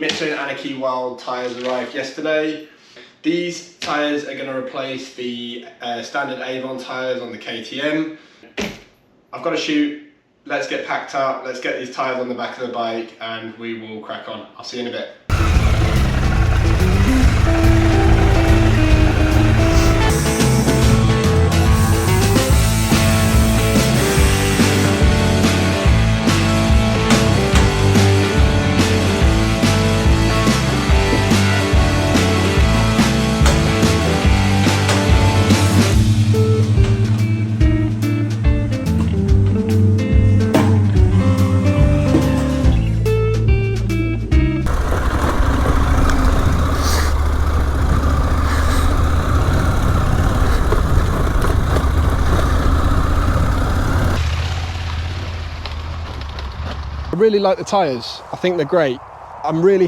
Michelin Anarchy Wild tyres arrived yesterday. These tyres are going to replace the standard Avon tyres on the KTM. I've got to shoot, let's get packed up, let's get these tyres on the back of the bike and we will crack on. I'll see you in a bit. I really like the tyres. I think they're great. I'm really